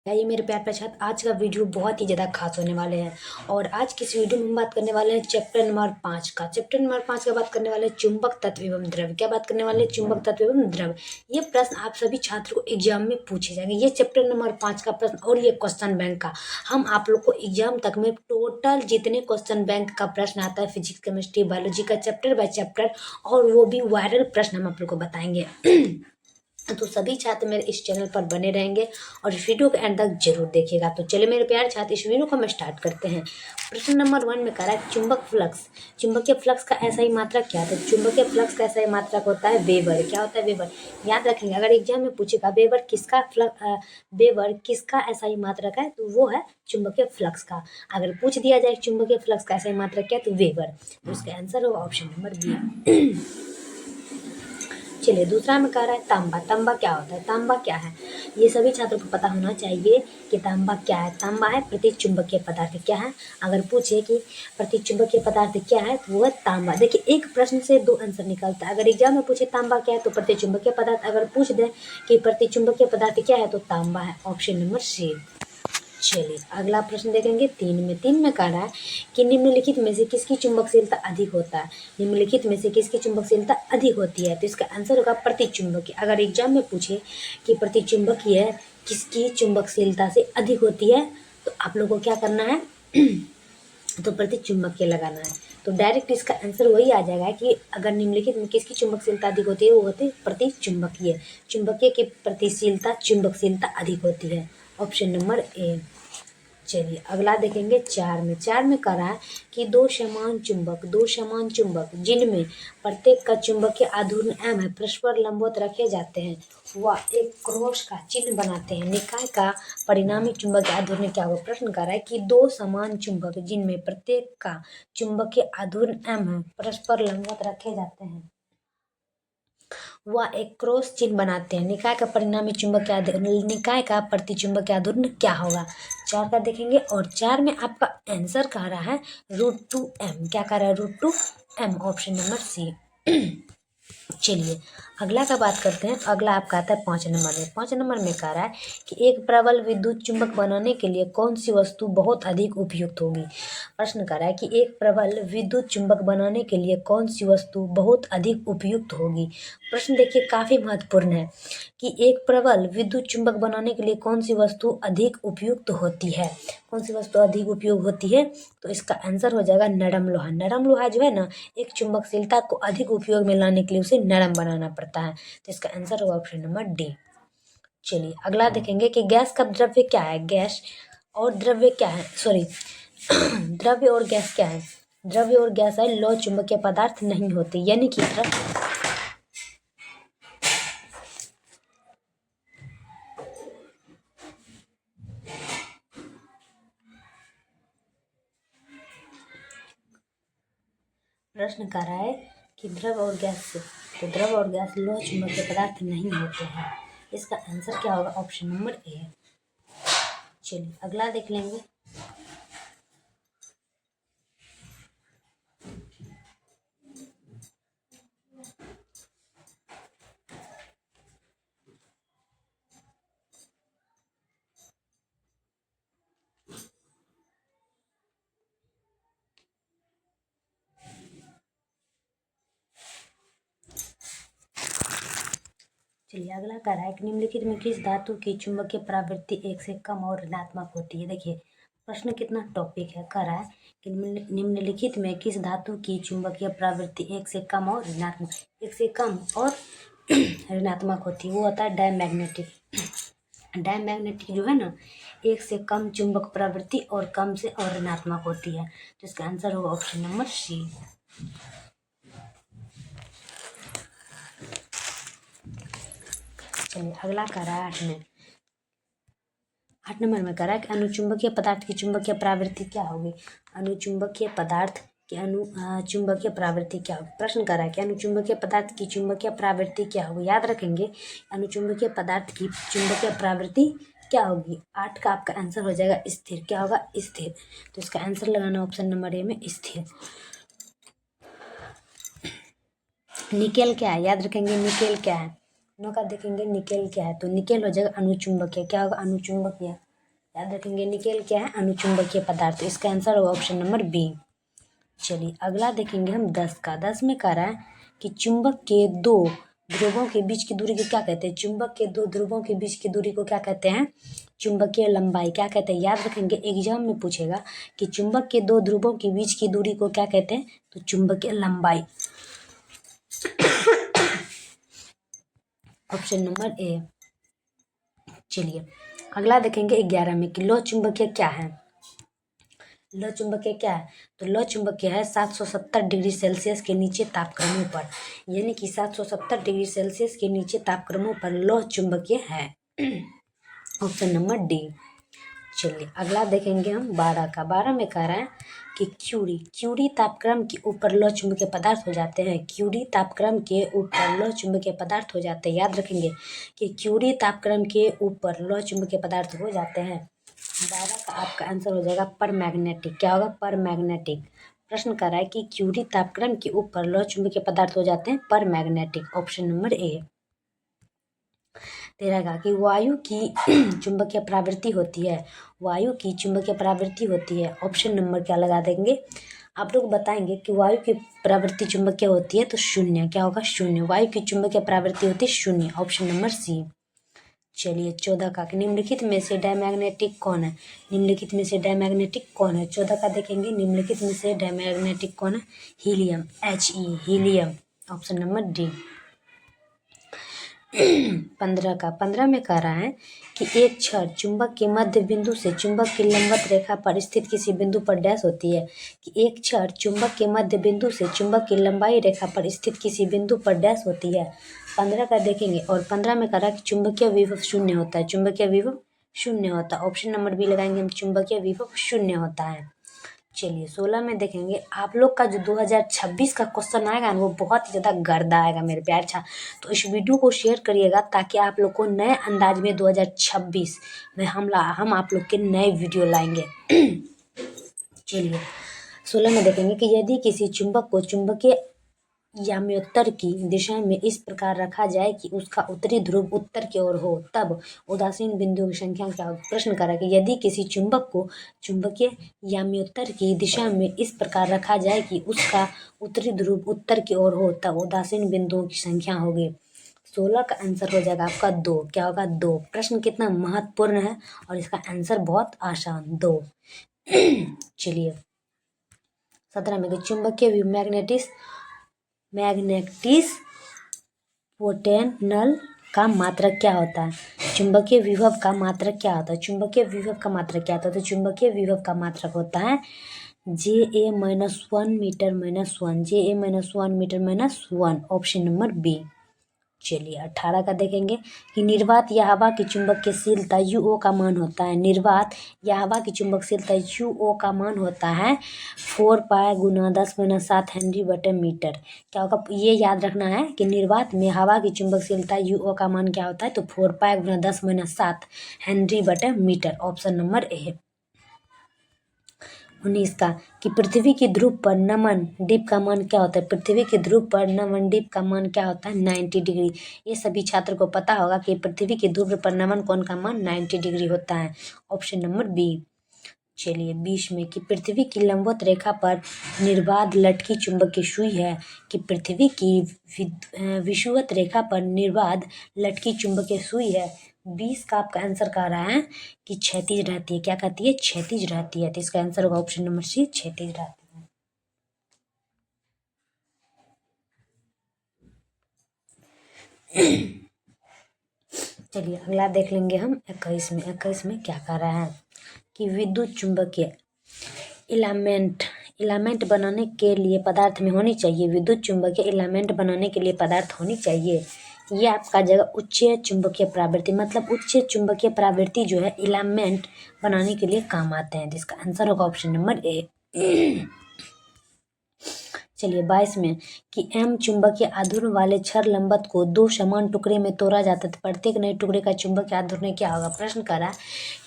ये मेरे प्यार प्रसाद, आज का वीडियो बहुत ही ज़्यादा खास होने वाले हैं। और आज की इस वीडियो में हम बात करने वाले हैं चैप्टर नंबर 5 का। चैप्टर नंबर 5 का बात करने वाले हैं चुंबक तत्व एवं द्रव। क्या बात करने वाले हैं? चुंबक तत्व एवं द्रव। ये प्रश्न आप सभी छात्रों को एग्जाम में पूछे जाएंगे। ये चैप्टर नंबर 5 का प्रश्न और ये क्वेश्चन बैंक का हम आप लोग को एग्जाम तक में टोटल जितने क्वेश्चन बैंक का प्रश्न आता है फिजिक्स केमिस्ट्री बायोलॉजी का चैप्टर बाय चैप्टर, और वो भी वायरल प्रश्न हम आप लोग को बताएंगे। तो सभी छात्र मेरे इस चैनल पर बने रहेंगे और इस वीडियो को एंड तक जरूर देखिएगा। तो चलिए मेरे प्यारे छात्र, इस वीडियो को हम स्टार्ट करते हैं। प्रश्न नंबर 1 में कह रहा है चुंबक फ्लक्स। चुंबकीय फ्लक्स का ऐसा ही मात्रक क्या है? तो चुंबकीय फ्लक्स का ऐसा ही मात्रक होता है वेबर। क्या होता है? वेबर। याद रखेंगे, अगर एग्जाम में पूछेगा वेबर किसका ऐसा ही मात्रक है, तो वो है चुंबकीय फ्लक्स का। अगर पूछ दिया जाए चुंबकीय फ्लक्स का ऐसा ही मात्रक क्या है, तो वेबर। तो इसका आंसर होगा ऑप्शन नंबर बी। चलिए दूसरा में कह रहा है तांबा। तांबा क्या होता है? तांबा क्या है? ये सभी छात्रों को पता होना चाहिए कि तांबा क्या है। तांबा है प्रतिचुंबकीय पदार्थ। क्या है? अगर पूछे कि प्रतिचुंबकीय पदार्थ क्या है, तो वो है तांबा। देखिए, एक प्रश्न से दो आंसर निकलता है। अगर एग्जाम में पूछे तांबा क्या है, तो प्रतिचुंबकीय पदार्थ। अगर पूछ दे कि प्रतिचुंबकीय पदार्थ क्या है, तो तांबा है। Option number C. चलिए अगला प्रश्न देखेंगे। 3 में कह रहा है कि निम्नलिखित में से किसकी चुंबकशीलता अधिक होता है? निम्नलिखित में से किसकी चुंबकशीलता अधिक होती है? तो इसका आंसर होगा प्रतिचुंबकीय। अगर एग्जाम में पूछे कि प्रतिचुंबकीय किसकी चुंबकशीलता से अधिक होती है, तो आप लोगों को क्या करना है? तो प्रतिचुंबकीय लगाना है। तो डायरेक्ट इसका आंसर वही आ जाएगा कि अगर निम्नलिखित में किसकी चुंबकशीलता अधिक होती है, वो होती है प्रतिचुंबकीय। चुंबकीय की प्रतिशीलता चुंबकशीलता अधिक होती है। Option number A. चलिए अगला देखेंगे। 4 में कह रहा है कि दो समान चुंबक जिनमें प्रत्येक का चुंबकीय आघूर्ण m है परस्पर लंबवत रखे जाते हैं, वह एक क्रॉस का चिन्ह बनाते हैं। निकाय का परिणामी चुंबकीय आघूर्ण क्या होगा? प्रश्न कर रहा है कि दो समान चुंबक जिनमें प्रत्येक का चुंबकीय आघूर्ण m है परस्पर लंबवत रखे जाते हैं, वह एक क्रॉस चिन्ह बनाते हैं। निकाय का परिणामी चुंबकीय आघूर्ण, निकाय का प्रतिचुंबकीय आघूर्ण क्या होगा? 4 का देखेंगे। और 4 में आपका आंसर कह रहा है √2m। क्या कह रहा है? √2m। Option number C. चलिए अगला का बात करते हैं। अगला आपका आता है 5 नंबर में। 5 नंबर में कह रहा है कि एक प्रबल विद्युत चुंबक बनाने के लिए कौन सी वस्तु बहुत अधिक उपयुक्त होगी? प्रश्न कर रहा है कि एक प्रबल विद्युत चुंबक बनाने के लिए कौन सी वस्तु बहुत अधिक उपयुक्त होगी? प्रश्न देखिए काफी महत्वपूर्ण है कि एक प्रबल विद्युत चुंबक बनाने के लिए कौन सी वस्तु अधिक उपयुक्त होती है। कौन सी वस्तु अधिक उपयोग होती है? तो इसका आंसर हो जाएगा नरम लोहा। नरम लोहा जो है ना, एक चुंबकशीलता को अधिक उपयोग में लाने के लिए उसे नरम बनाना पड़ता है। तो इसका आंसर होगा ऑप्शन नंबर डी। चलिए अगला देखेंगे कि गैस का द्रव्य क्या है? गैस और द्रव्य क्या है? सॉरी द्रव्य और गैस क्या है? द्रव्य और गैस है लौ चुंबकीय पदार्थ नहीं होते, यानी कि प्रश्न कर रहा है कि द्रव और गैस से, तो द्रव और गैस लौह चुंबकीय पदार्थ नहीं होते हैं। इसका आंसर क्या होगा? Option number A. चलिए अगला देख लेंगे। चलिए अगला कह रहा है कि निम्नलिखित में किस धातु की चुंबकीय प्रवृत्ति 1 से कम और ऋणात्मक होती है? देखिए प्रश्न कितना टॉपिक है। कह रहा है कि निम्नलिखित में किस धातु की चुंबकीय प्रवृत्ति 1 से कम और ऋणात्मक, 1 से कम और ऋणात्मक होती है? वो होता है डायमैग्नेटिक। डायमैग्नेटिक जो है ना, 1 से कम चुंबक प्रवृत्ति और कम से और ऋणात्मक होती है। तो इसका आंसर होगा ऑप्शन नंबर सी। चलिए अगला कह रहा है 8 नंबर में कह रहा है कि अनुचुंबकीय पदार्थ की चुंबकीय प्रवृत्ति क्या होगी? अनुचुंबकीय पदार्थ की चुंबकीय प्रवृत्ति क्या होगी? प्रश्न कर रहा है कि अनुचुंबकीय पदार्थ की चुंबकीय प्रवृत्ति क्या होगी? याद रखेंगे, अनुचुंबकीय पदार्थ की चुंबकीय प्रवृत्ति क्या होगी? 8 का आपका आंसर हो जाएगा स्थिर। क्या होगा? स्थिर। तो इसका आंसर लगाना ऑप्शन नंबर ए में स्थिर। निकेल क्या है? याद रखेंगे निकेल क्या है। 9 का देखेंगे निकेल क्या है, तो निकेल हो जाएगा अनुचुंबकीय। क्या होगा? अनुचुंबकीय। याद रखेंगे निकेल क्या है, अनुचुंबकीय पदार्थ। तो इसका आंसर होगा ऑप्शन नंबर बी। चलिए अगला देखेंगे हम 10 का। 10 में कह रहा है कि चुंबक के दो ध्रुवों के बीच की दूरी को क्या कहते हैं? चुंबक के दो ध्रुवों के बीच की दूरी को क्या कहते हैं? चुंबकीय लंबाई। क्या कहते हैं? याद रखेंगे, एग्जाम में पूछेगा कि चुंबक के दो ध्रुवों के बीच की दूरी को क्या कहते हैं? तो चुंबकीय लंबाई। Option number A. चलिए अगला देखेंगे 11 में कि लौह चुंबकीय क्या है? लौह चुंबकीय क्या है? तो लौह चुंबकीय है 770 डिग्री सेल्सियस के नीचे तापक्रमों पर, यानी कि 770 डिग्री सेल्सियस के नीचे तापक्रमों पर लौह चुंबकीय है। Option number D. चलिए अगला देखेंगे हम 12 का। 12 में कह रहा है कि क्यूरी तापक्रम के ऊपर लौह चुंबकीय पदार्थ हो जाते हैं। क्यूरी तापक्रम के ऊपर लौह चुंबकीय पदार्थ हो जाते हैं। याद रखेंगे कि क्यूरी तापक्रम के ऊपर लौह चुंबकीय पदार्थ हो जाते हैं। 12 का आपका आंसर हो जाएगा परमैग्नेटिक। क्या होगा? परमैग्नेटिक। प्रश्न कर रहा है कि क्यूरी तापक्रम के ऊपर लौह चुंबकीय पदार्थ हो जाते हैं परमैग्नेटिक। Option number A. 13 का कि वायु की चुंबकीय प्रवृत्ति होती है। वायु की चुंबकीय प्रवृत्ति होती है। ऑप्शन नंबर क्या लगा देंगे? आप लोग बताएंगे कि वायु की प्रवृत्ति चुंबकीय होती है तो शून्य। क्या होगा? शून्य। वायु की चुंबकीय प्रवृत्ति होती है शून्य। Option number C. चलिए 14 का कि निम्नलिखित में से डायमैग्नेटिक कौन है? निम्नलिखित में से डायमैग्नेटिक कौन है? 14 का देखेंगे निम्नलिखित में से डायमैग्नेटिक कौन है? Helium. He helium. Option number D. 15 का। 15 में कह रहा है कि एक छड़ चुंबक के मध्य बिंदु से चुंबक की लंबवत रेखा पर स्थित किसी बिंदु पर डैश होती है। कि एक छड़ चुंबक के मध्य बिंदु से चुंबक की लंबाई रेखा पर स्थित किसी बिंदु पर डैश होती है। 15 का देखेंगे और 15 में कह रहा है कि चुंबकीय विभव शून्य होता है। चुंबकीय विभव शून्य होता है। ऑप्शन नंबर बी लगाएंगे हम, चुंबकीय विभव शून्य होता है। चलिए 16 में देखेंगे आप लोग का जो 2026 का क्वेश्चन आएगा ना वो बहुत ही ज़्यादा गर्दा आएगा मेरे प्यार छा। तो इस वीडियो को शेयर करिएगा ताकि आप लोग को नए अंदाज में 2026 में हम आप लोग के नए वीडियो लाएंगे। चलिए 16 में देखेंगे कि यदि किसी चुंबक को चुंबकीय याम्योत्तर की दिशा में इस प्रकार रखा जाए कि उसका उत्तरी ध्रुव उत्तर की ओर हो, तब उदासीन बिंदुओं की संख्या क्या होगी? प्रश्न करा कि यदि किसी चुंबक को चुंबकीय याम्योत्तर की दिशा में इस प्रकार रखा जाए कि उसका उत्तरी ध्रुव उत्तर की ओर हो, तब उदासीन बिंदुओं की संख्या होगी। 16 का आंसर हो जाएगा आपका 2। क्या होगा? 2। प्रश्न कितना महत्वपूर्ण है और इसका आंसर बहुत आसान, 2। चलिए 17 में चुंबकीय मैग्नेटिस पोटेंशियल का मात्रक क्या होता है? चुंबकीय विभव का मात्रक क्या होता है? चुंबकीय विभव का मात्रक क्या होता है? तो चुंबकीय विभव का मात्रक होता है JA-1 metre -1, JA-1 metre -1। Option number B. चलिए 18 का देखेंगे कि निर्वात या हवा की चुंबकशीलता UO का मान होता है। निर्वात या हवा की चुंबकशीलता UO का मान होता है 4 पाई गुना 10⁻7 हेनरी बटे मीटर। क्या होगा? ये याद रखना है कि निर्वात में हवा की चुंबकशीलता UO का मान क्या होता है? तो 4 पाई गुना 10⁻7 हेनरी बटे मीटर। Option number A. 19 का कि पृथ्वी की ध्रुव पर नमन डिप का मान क्या होता है? पृथ्वी की ध्रुव पर नमन डिप का मान क्या होता है? 90 डिग्री। ये सभी छात्र को पता होगा कि पृथ्वी की ध्रुव पर नमन कोण का मान 90 डिग्री होता है। Option number B. चलिए 20 में कि पृथ्वी की लंबवत रेखा पर निर्बाध लटकी चुंबकीय सुई है। कि पृथ्वी की विषुवत रेखा पर निर्बाध लटकी चुंबकीय सुई है। 20 का आपका आंसर कह रहा है कि क्षैतिज रहती है। क्या कहती है? क्षैतिज रहती है। तो इसका आंसर होगा ऑप्शन नंबर सी, क्षैतिज रहती है। चलिए अगला देख लेंगे हम 21 में। 21 में क्या कह रहा है कि विद्युत चुंबकीय इलामेंट बनाने के लिए पदार्थ में होनी चाहिए। विद्युत चुंबकीय इलामेंट बनाने के लिए पदार्थ होनी चाहिए। ये आपका जगह उच्च चुंबकीय प्रवृत्ति, मतलब उच्च चुंबकीय प्रवृत्ति जो है इलामेंट बनाने के लिए काम आते हैं। जिसका आंसर होगा ऑप्शन नंबर ए। चलिए 22 में कि M चुंबकीय आघूर्ण वाले छड़ लंबत को 2 समान टुकड़े में तोड़ा जाता है। प्रत्येक नए टुकड़े का चुंबकीय आघूर्ण क्या होगा? प्रश्न करा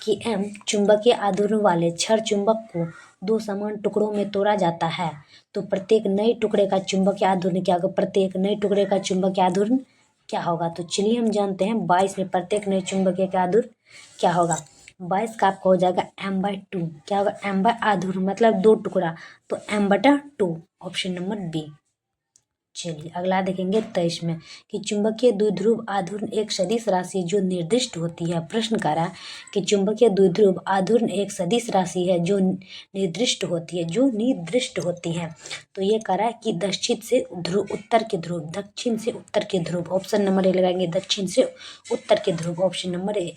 कि M चुंबकीय आघूर्ण वाले छड़ चुंबक को 2 समान टुकड़ों में तोड़ा जाता है तो प्रत्येक नए टुकड़े का चुंबकीय आघूर्ण क्या होगा? प्रत्येक नए टुकड़े का चुंबकीय आघूर्ण क्या होगा? तो चलिए हम जानते हैं 22 में प्रत्येक नए चुंबकीय का आघूर्ण क्या होगा। 22 का आपका हो जाएगा m/2। क्या होगा? m/2 मतलब 2 टुकड़ा, तो m/2 ऑप्शन नंबर बी। चलिए अगला देखेंगे 23 में कि चुंबकीय द्विध्रुव आघूर्ण एक सदिश राशि जो निर्दिष्ट होती है। प्रश्न कह रहा है कि चुंबकीय द्विध्रुव आघूर्ण एक सदिश राशि है जो निर्दिष्ट होती है, तो ये कह रहा है कि दक्षिण से ध्रुव, उत्तर के ध्रुव, दक्षिण से उत्तर के ध्रुव, ऑप्शन नंबर ए लगाएंगे, दक्षिण से उत्तर के ध्रुव, ऑप्शन नंबर ए।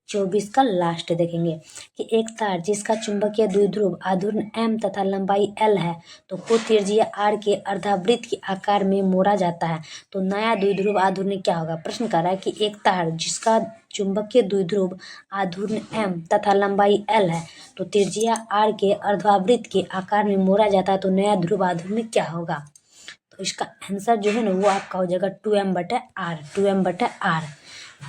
24 का लास्ट देखेंगे कि एक तार जिसका चुंबकीय द्विध्रुव आघूर्ण m तथा लंबाई l है, तो को त्रिज्या r के अर्धावृत्त के आकार में मोड़ा जाता है, तो नया द्विध्रुव आघूर्ण क्या होगा? प्रश्न कर रहा है कि एक तार जिसका चुंबकीय द्विध्रुव आघूर्ण m तथा लंबाई l है, तो त्रिज्या r के अर्धावृत्त के आकार में मोड़ा जाता है, तो नया ध्रुव आघूर्ण क्या होगा? तो इसका आंसर जो है ना वो आपका हो जाएगा 2m/r।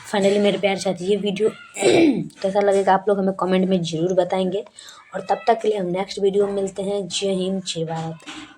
फाइनली मेरे प्यार साथी ये वीडियो कैसा लगेगा आप लोग हमें कमेंट में ज़रूर बताएंगे, और तब तक के लिए हम नेक्स्ट वीडियो में मिलते हैं। जय हिंद, जय भारत।